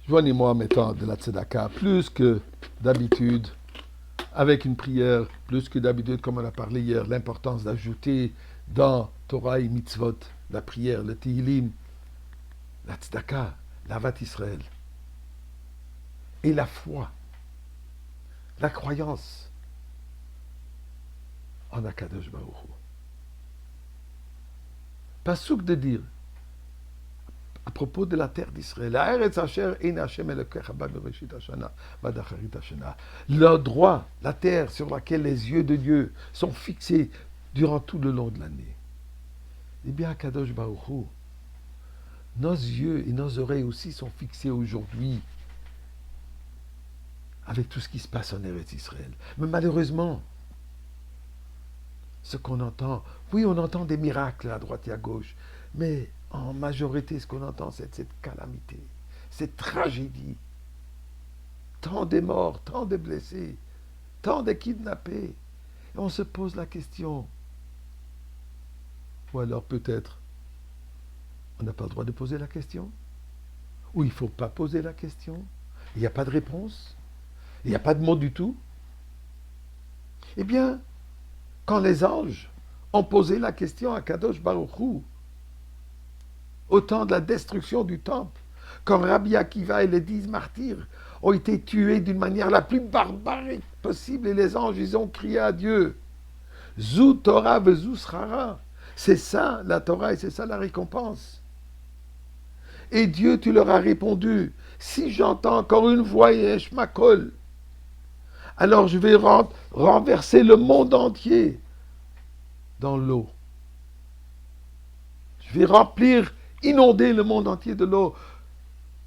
Joignez-moi en mettant de la tzedaka plus que d'habitude, avec une prière plus que d'habitude, comme on a parlé hier, l'importance d'ajouter dans Torah et Mitzvot la prière, le Tehillim, la tzedaka, l'avat Israël, et la foi, la croyance en Akadosh Baruch Hu. Pasuk de dire, à propos de la terre d'Israël, le droit, la terre sur laquelle les yeux de Dieu sont fixés durant tout le long de l'année. Eh bien, Kadosh Baruch Hu, nos yeux et nos oreilles aussi sont fixés aujourd'hui avec tout ce qui se passe en Eretz Israël. Mais malheureusement, ce qu'on entend, oui, on entend des miracles à droite et à gauche, mais en majorité, ce qu'on entend, c'est cette calamité, cette tragédie. Tant de morts, tant de blessés, tant de kidnappés. Et on se pose la question. Ou alors peut-être, on n'a pas le droit de poser la question. Ou il ne faut pas poser la question. Il n'y a pas de réponse. Il n'y a pas de mot du tout. Eh bien, quand les anges ont posé la question à Kadosh Baruch Hu, au temps de la destruction du temple, quand Rabbi Akiva et les 10 martyrs ont été tués d'une manière la plus barbarique possible, et les anges, ils ont crié à Dieu, Zou Torah vezu srara. C'est ça la Torah et c'est ça la récompense. Et Dieu, tu leur as répondu, si j'entends encore une voix Yesh Makol, alors je vais renverser le monde entier dans l'eau. Je vais remplir, inonder le monde entier de l'eau.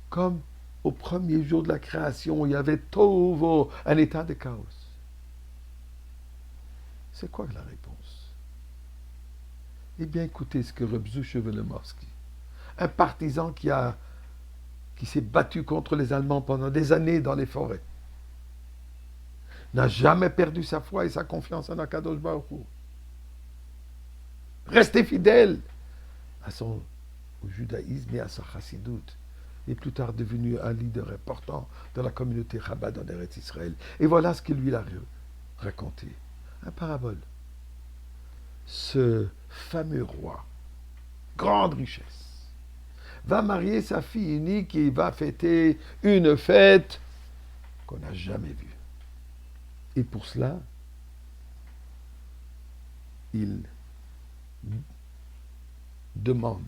Comme au premier jour de la création, il y avait Tovo, un état de chaos. C'est quoi la réponse? Eh bien, écoutez ce que Rebzou Chevelemovski, un partisan qui s'est battu contre les Allemands pendant des années dans les forêts, n'a jamais perdu sa foi et sa confiance en Akadosh Baruch Hu. Resté fidèle au judaïsme et à sa chassidoute. Et plus tard devenu un leader important dans la communauté Chabad en Eretz Israël. Et voilà ce qu'il lui a raconté. Un parabole. Ce fameux roi, grande richesse, va marier sa fille unique et va fêter une fête qu'on n'a jamais vue. Et pour cela, il demande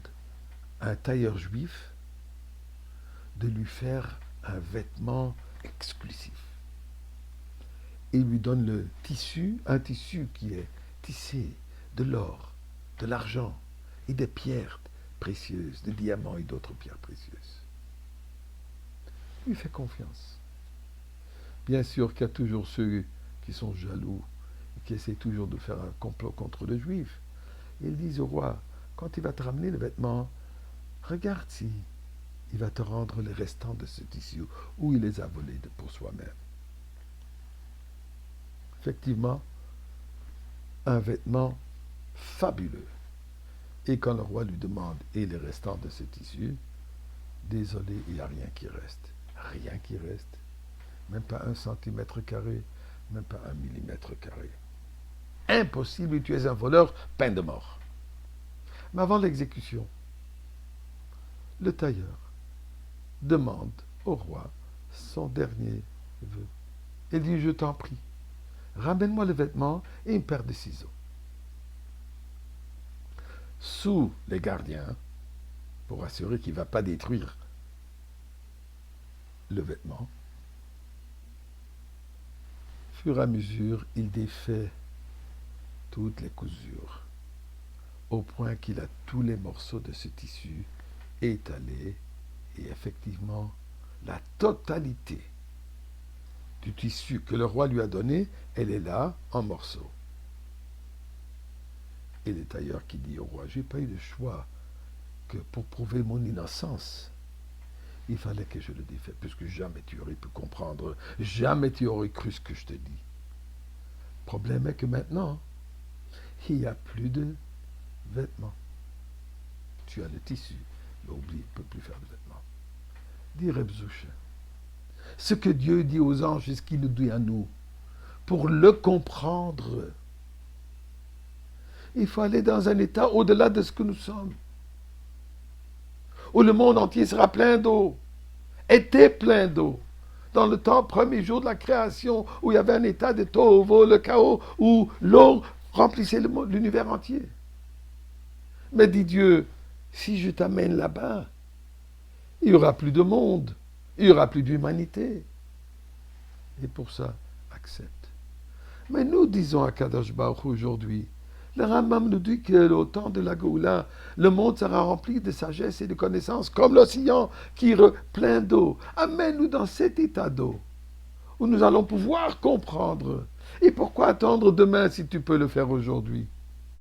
à un tailleur juif de lui faire un vêtement exclusif. Et il lui donne le tissu, un tissu qui est tissé de l'or, de l'argent et des pierres précieuses, des diamants et d'autres pierres précieuses. Il lui fait confiance. Bien sûr qu'il y a toujours ceux qui sont jaloux et qui essaient toujours de faire un complot contre le juif. Et ils disent au roi, quand il va te ramener le vêtement, regarde si il va te rendre les restants de ce tissu ou il les a volés pour soi-même. Effectivement, un vêtement fabuleux. Et quand le roi lui demande et les restants de ce tissu, désolé, il n'y a rien qui reste. Rien qui reste. Même pas 1 cm², même pas 1 mm². Impossible, tu es un voleur, peine de mort. Mais avant l'exécution, le tailleur demande au roi son dernier vœu. Il dit, je t'en prie, ramène-moi le vêtement et une paire de ciseaux. Sous les gardiens, pour assurer qu'il ne va pas détruire le vêtement, au fur et à mesure, il défait toutes les cousures, au point qu'il a tous les morceaux de ce tissu étalés, et effectivement, la totalité du tissu que le roi lui a donné, elle est là, en morceaux. Et le tailleur qui dit au roi, j'ai pas eu de choix que pour prouver mon innocence, il fallait que je le défasse, puisque jamais tu aurais pu comprendre, jamais tu aurais cru ce que je te dis. Le problème est que maintenant, il n'y a plus de vêtements. Tu as le tissu, mais oublie, il ne peut plus faire de vêtements. Dit Reb Zouche, Ce que Dieu dit aux anges et ce qu'il nous dit à nous. Pour le comprendre, il faut aller dans un état au-delà de ce que nous sommes. Où le monde entier sera plein d'eau. Était plein d'eau. Dans le temps, premier jour de la création, où il y avait un état de tohu, le chaos, où l'eau remplissait l'univers entier. Mais dit Dieu, si je t'amène là-bas, il n'y aura plus de monde, il n'y aura plus d'humanité. Et pour ça, accepte. Mais nous disons à Kadosh Baruch Hu aujourd'hui, le Rambam nous dit qu'au temps de la Géoula, le monde sera rempli de sagesse et de connaissance, comme l'océan qui est plein d'eau. Amène-nous dans cet état d'eau, où nous allons pouvoir comprendre. Et pourquoi attendre demain si tu peux le faire aujourd'hui?